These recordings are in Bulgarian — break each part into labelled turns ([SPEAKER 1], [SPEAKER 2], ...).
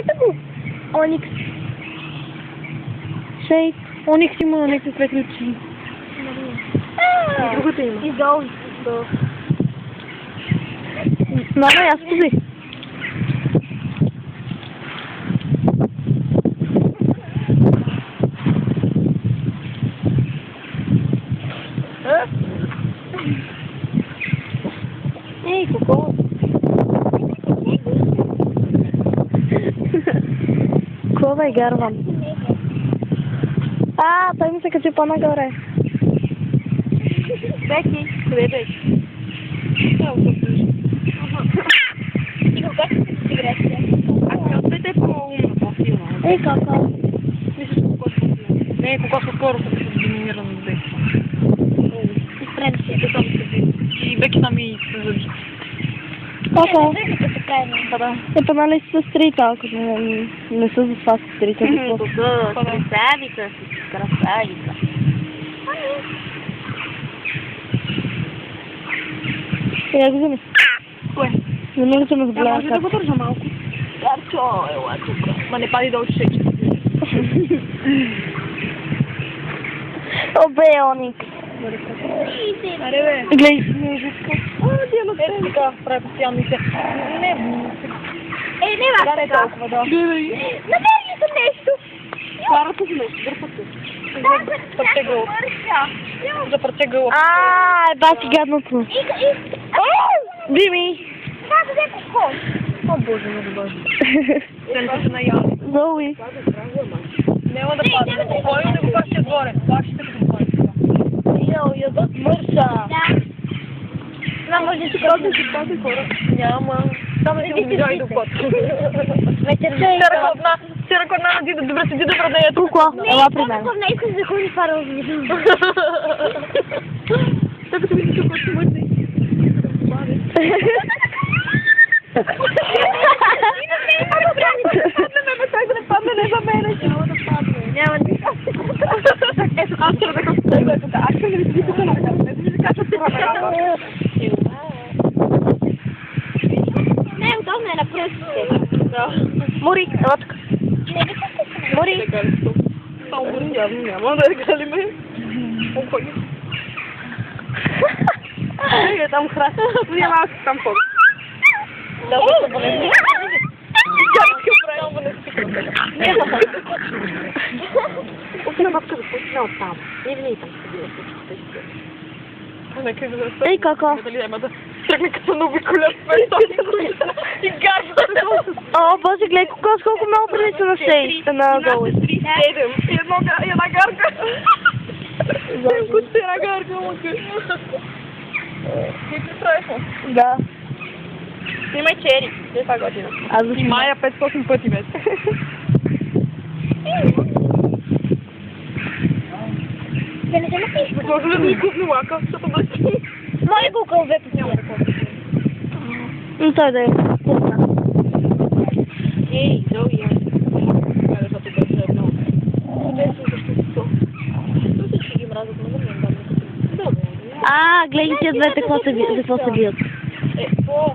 [SPEAKER 1] Ето го! Оникс.
[SPEAKER 2] Шейк. Оникс има някакви светли очи.
[SPEAKER 1] И другото има. И долу.
[SPEAKER 2] Мама, аз пози.
[SPEAKER 1] Ей, какво?
[SPEAKER 2] Кова и гарвам. Той ми се качи по-нагоре.
[SPEAKER 1] Беки, къде беше? И кога ще се играте? Опет е по-умно, по-силно.
[SPEAKER 2] Ей, какво?
[SPEAKER 1] Мисля, че кога е по-силно. Не, кога по-скоро се доминирано с Беки. И спрем си, да там се би. И Беки там и се заби.
[SPEAKER 2] Какво?
[SPEAKER 1] Да.
[SPEAKER 2] Нали си сестрите, ако не са за това сестрите.
[SPEAKER 1] Красавица си, красавица.
[SPEAKER 2] Я го вземи.
[SPEAKER 1] Кое?
[SPEAKER 2] Не мога да ме заболява.
[SPEAKER 1] Може да го държа малко. Карчо, ела тук. Ма не пади долу шеч.
[SPEAKER 2] Обе, Оникс.
[SPEAKER 1] Аре бе.
[SPEAKER 2] Глей.
[SPEAKER 1] Диана, е така, прави постоянните. Не, не ва така. Толкова, да. Намери съм нещо. Карата си нещо, дърпате. За партегъл.
[SPEAKER 2] Бати гадното. Дими.
[SPEAKER 1] О, Боже, не добъжи. Сенката на Яна.
[SPEAKER 2] Зоуи.
[SPEAKER 1] Няма да пада. Спокойно не го пащи отгоре. Пащите като пади.
[SPEAKER 2] Ядат мърша.
[SPEAKER 1] Може да си пази хора. Няма. Само си го видя и до път. Вчера кладна на Дида. Добре, си Дида продает.
[SPEAKER 2] Куко, ела при мен.
[SPEAKER 1] Не искаш да ходиш пара от видео. Така като видиш, че който мъртви. Няма да ето, аз ще да кажа тук. Аз ще да ви тук на ръката. Не да кажа тук на ръката. Не, удобно е на пръстите.
[SPEAKER 2] Мори, ела тук. Мори.
[SPEAKER 1] Само Мори явно няма да я галиме. Окой. Е, там храна. Ние малко там ход. Да, да се болезни. Опина бабка да пусне оттам. Не вини там се
[SPEAKER 2] Ей, како?
[SPEAKER 1] дали няма да тръгне като на обиколят и гаргата.
[SPEAKER 2] Боже, гледай колко много прилича на шей. На долу.
[SPEAKER 1] 7. И една гарга. Куче една гарга, мъка. Ти се правиш?
[SPEAKER 2] Да.
[SPEAKER 1] Снимай чери. Не това година. И Майя 500 пъти вече.
[SPEAKER 3] Да не взема пиш.
[SPEAKER 1] Може ли да ми купни лака, защото да си...
[SPEAKER 3] Моля го кълвето няма да купи.
[SPEAKER 2] Но той да е.
[SPEAKER 1] Ей, Зои, я. Хайде, защото да се едно. Те са защото то ще ги мразят много, не дам да купи.
[SPEAKER 2] Гледай тия двете, за какво се бият.
[SPEAKER 1] Какво?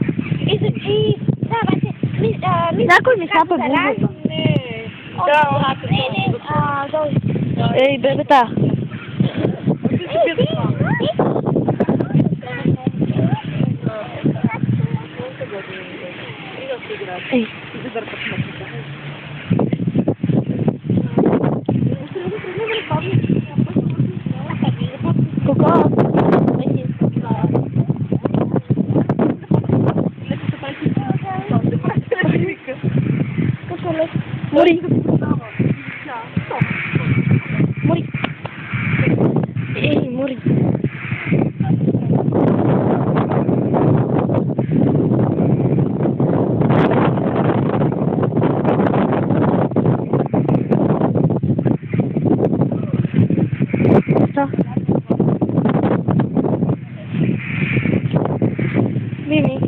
[SPEAKER 2] Някой ми хапа бузата.
[SPEAKER 1] Не. Да,
[SPEAKER 2] Ей, бебета. Ей. Коко? Мори. Мори. Ей, Мори. Что? Мими.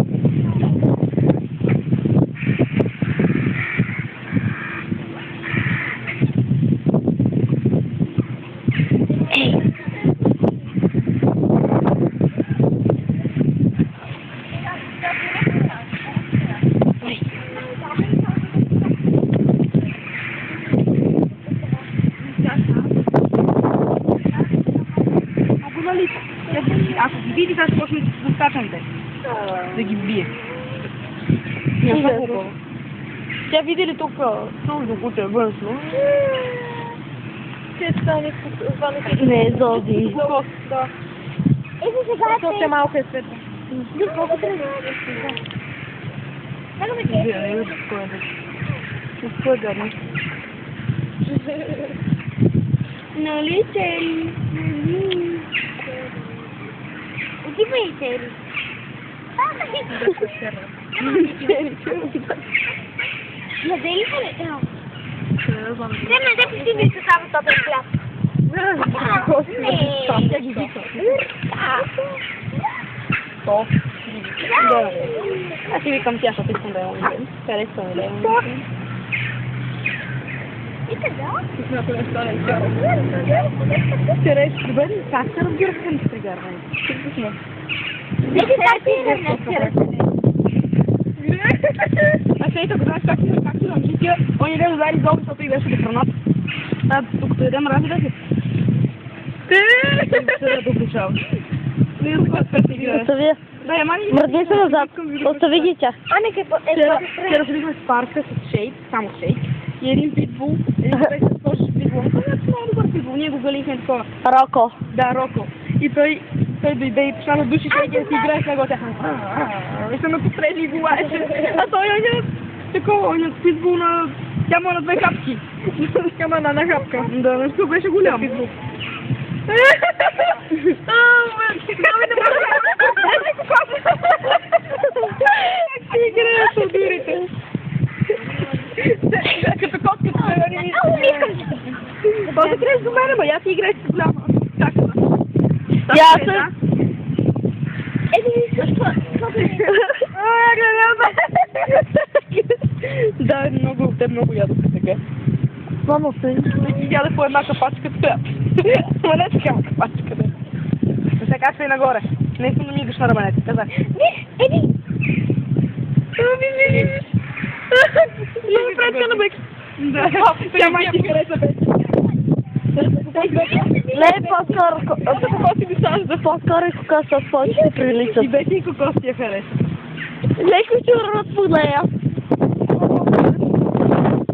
[SPEAKER 1] ханте. Да ги бие. Не е хубаво. Тя види ли тук сложно куче външно?
[SPEAKER 2] Не, Зози.
[SPEAKER 1] Да.
[SPEAKER 3] Ето сега
[SPEAKER 1] Защото е малко е светло.
[SPEAKER 3] колко трябва. Много ме те.
[SPEAKER 1] Не вижда кой е да. Кой е гадно?
[SPEAKER 3] Нали, Тери? Отивай, Тери. Надели се ли? Не, ти ми се само топен хляб.
[SPEAKER 1] Тя ги вика. То. Да. Аз си викам тя, защото искам да я умирам. Харесвам да я умирам.
[SPEAKER 3] И така?
[SPEAKER 1] Смятам да стане тя. Добре, как се разбираха ли с пригарване?
[SPEAKER 3] Не ти тази
[SPEAKER 1] А сега го знаеш как си на английския, он идем заедно долу, защото и беше до храната. Докато идем разлика си. Се доближава. Не разбира как си играеш.
[SPEAKER 2] Остави.
[SPEAKER 1] Да, мани.
[SPEAKER 2] Върни се назад. Остави ги тя.
[SPEAKER 3] Ане какво?
[SPEAKER 1] Вчера ходихме в парка с Шейк, само Шейк. И един питбул. Един човек се сложи питбул. Това е много добър питбул. Ние го галихме такова.
[SPEAKER 2] Роко.
[SPEAKER 1] Да, Роко. И той дойде и почна да души Шейк и да си играе с него. И се ме пострели и го лаеше. А той е такова, он е питбул на... Тя му на 2 хапки. Ама на хапка. Да, нещо беше голям. Питбул. Как си играеш от дурите? Като котката се върни. Това да треш до мене, бе. Я си играеш с голяма.
[SPEAKER 2] Я съм...
[SPEAKER 1] Да, те много ядоха сега.
[SPEAKER 2] Мамо, си.
[SPEAKER 1] И яде по една капачка хляб. Ма не такава капачка, да. Не се качва и нагоре. Не искам да ми идеш на раменете, казах. Много пречка на Беки. Да, тя май ти хареса Беки.
[SPEAKER 2] Не, по-скоро... По-скоро и кокоса в повече се приличат.
[SPEAKER 1] И Беки и кокос ти я хареса.
[SPEAKER 2] Леко ще урват по нея.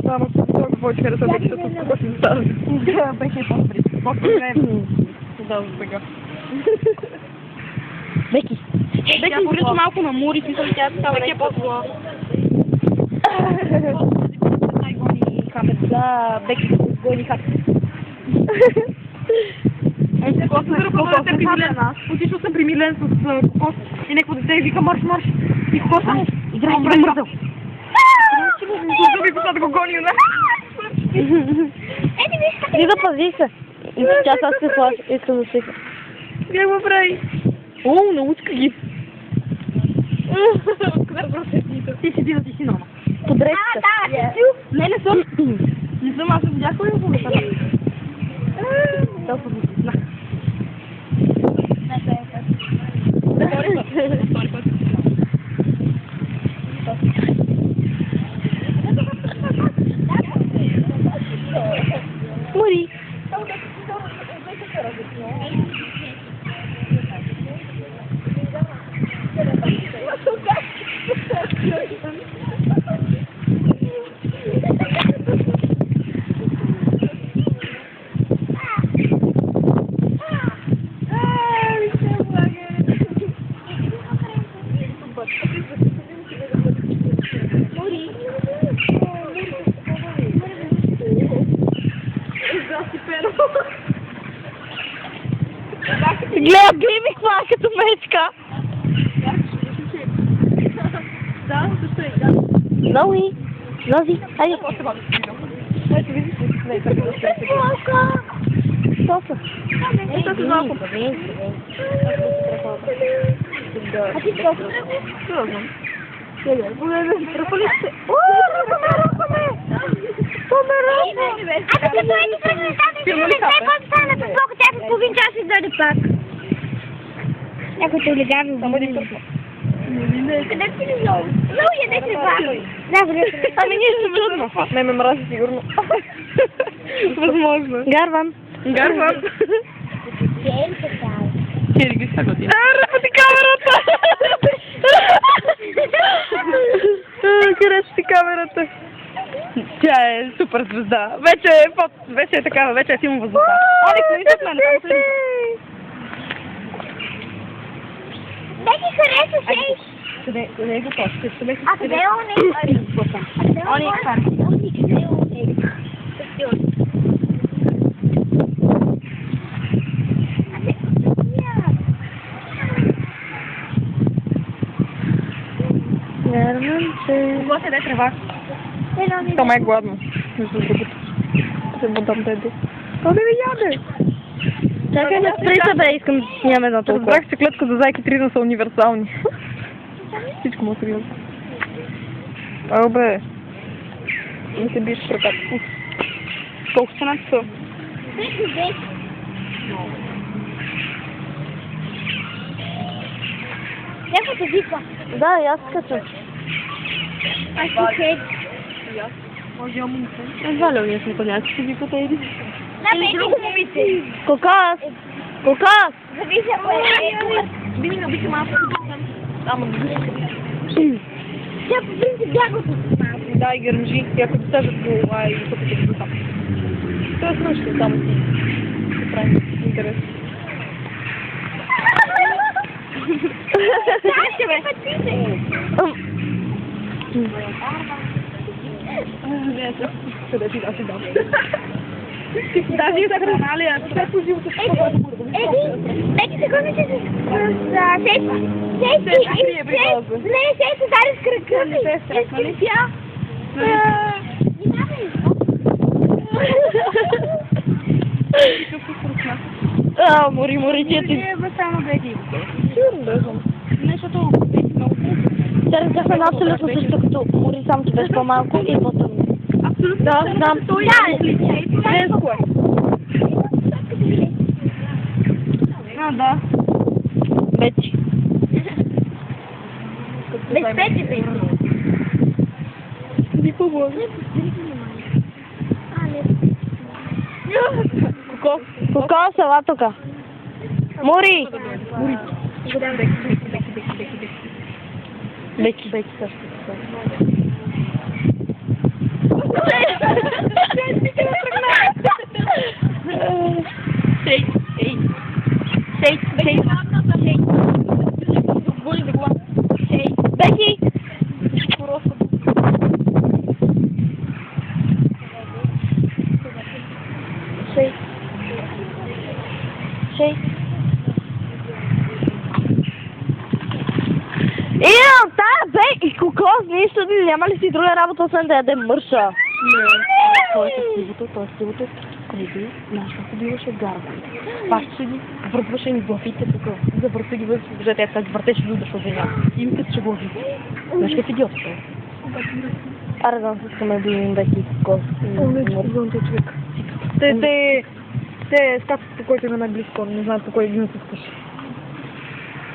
[SPEAKER 1] Само че много повече хареса Беки, защото кокос ми става. Да, Беки е по-добри. По-добри не е. Да, за сега.
[SPEAKER 2] Беки.
[SPEAKER 1] Беки прилича малко на Мури, смисъл тя е по-зла. Да, Беки гони хат. Отишъл съм при Милен с кокос и някакво дете вика марш. И кокоса играй мързъл. Зуби косата го гони.
[SPEAKER 2] Ти да пази се. Тя сега се плаши. Искам да си.
[SPEAKER 1] Как го прави? О, научка ги. Ти си била, ти си нова.
[SPEAKER 2] Подрежте се.
[SPEAKER 1] Не съм. Не съм, аз видях кой го го прави. Толкова го знах. Втори път.
[SPEAKER 2] Мури. Гледай ми хвана като мечка.
[SPEAKER 1] Да, също е, да.
[SPEAKER 2] Нози, айде.
[SPEAKER 1] Ето видиш ли? Не, как да се
[SPEAKER 2] Соса.
[SPEAKER 1] Ето се малко.
[SPEAKER 3] А ти какво?
[SPEAKER 1] Сложно. Тръпали се.
[SPEAKER 3] А като ето тръгне тази жена, не знае какво стане на поплока, тя с половин час издаде пак. Някой олигарно.
[SPEAKER 1] Само един тръпа.
[SPEAKER 3] Къде си ли зло? Много ядете пак. Да, влезте.
[SPEAKER 1] Ами ние ще влюдно. Не ме мрази сигурно. Възможно.
[SPEAKER 2] Гарван.
[SPEAKER 1] Гарван.
[SPEAKER 3] Гейм се става.
[SPEAKER 1] 40 година.
[SPEAKER 2] Работи камерата! Къде си камерата?
[SPEAKER 1] Тя е супер звезда. Вече е такава, вече е филмова звезда. Алекс, не след мен, само след.
[SPEAKER 3] Беки хареса се.
[SPEAKER 1] Къде е готов?
[SPEAKER 3] А къде е оне?
[SPEAKER 1] Он е експарт. Кого се даде трева?
[SPEAKER 2] Това е гладно, между другото. Ще му дам деди. То да ви яде!
[SPEAKER 3] Чакай да спри се, бе, искам да снимам едно толкова.
[SPEAKER 2] Разбрах, че клетка за зайки 3 са универсални. Всичко му сериозно. Ало, бе. Не се биеш в ръката.
[SPEAKER 1] Колко са на часо?
[SPEAKER 3] Някой те вика.
[SPEAKER 2] Да, и аз скачам.
[SPEAKER 3] Аз слушай.
[SPEAKER 2] Валя ми сме някакви си виката иди.
[SPEAKER 3] На бе, друго момиче.
[SPEAKER 2] Кокас! Кокас!
[SPEAKER 3] Зависи ако е.
[SPEAKER 1] Би ми не обича малко.
[SPEAKER 2] Ама
[SPEAKER 3] Тя по принцип бягат от малко.
[SPEAKER 2] да, и гърмжи, и ако ти тежат глава и пътите ги там. Това е смешно, само си. Се прави интерес.
[SPEAKER 3] Чакай, бе. Пътите.
[SPEAKER 2] Къде си да си дам?
[SPEAKER 1] Даже и за храна ли е? След по живото
[SPEAKER 3] Еди се гони се с сети. Не, сети зари с кръка ми. Искам тя.
[SPEAKER 2] Мори, ти.
[SPEAKER 1] е само беги.
[SPEAKER 2] Сигурно да знам.
[SPEAKER 1] Нещото много.
[SPEAKER 2] Тя разяхме абсолютно също като Мори, само че беше по-малко и по-тъмно.
[SPEAKER 1] Абсолютно.
[SPEAKER 2] Да, знам.
[SPEAKER 1] Женско е. Да.
[SPEAKER 2] Бечи.
[SPEAKER 3] Без пети, бе.
[SPEAKER 2] Ни по-главно. Коко салатока. Мори! Беки също. Беки! Шей. Бе, и кокос, нищо ли, няма ли си друга работа, освен да яде мърша? Не. Той е сивото, където нашата биваше гарба. Пащаше ги, въртваше ни главите тук, завърта ги въз, бюджета, я така въртеше люда, защото няма. И ми като ще глави. Знаеш как идиот той? Аре, да, искаме да имам беки кокос. Човек. Те скачат по който има най-близко, не знаят по кой един се скаш.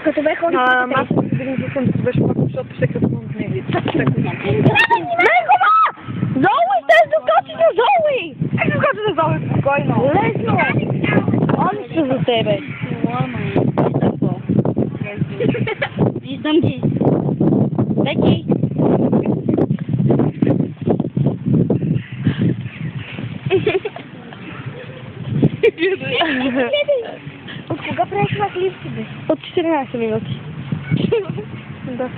[SPEAKER 3] Като бе ходил по
[SPEAKER 2] Аз един съвсем да беше малко, защото всеки от нас не види.
[SPEAKER 3] Найхова! Зоуи, те докачи на Зоуи!
[SPEAKER 2] Ето докачи на Зоуи, спокойно.
[SPEAKER 3] Лесно!
[SPEAKER 2] Он ще за тебе.
[SPEAKER 3] Виждам ти. Беки! От кога правиш махливки, бе?
[SPEAKER 2] От 14 минути. Да.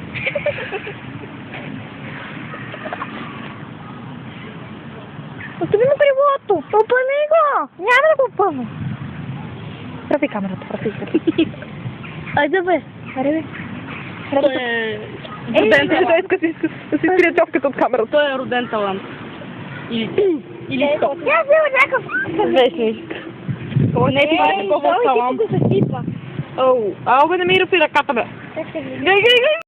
[SPEAKER 2] Остави му крилото! Опъни го! Няма да го опъвам. Прави камерата, прави. Айде бе. Аре бе.
[SPEAKER 1] Роден
[SPEAKER 2] той
[SPEAKER 1] талант.
[SPEAKER 2] иска да си скрие човката от камерата.
[SPEAKER 1] Той е роден талант. Или стоп.
[SPEAKER 3] Тя взела някакъв...
[SPEAKER 2] Вестник.
[SPEAKER 1] Не, това е такова талант.
[SPEAKER 3] Той ти го съсипа.
[SPEAKER 1] Ау, бе, не ми ръпи ръката, бе.
[SPEAKER 3] Как се
[SPEAKER 1] Гай!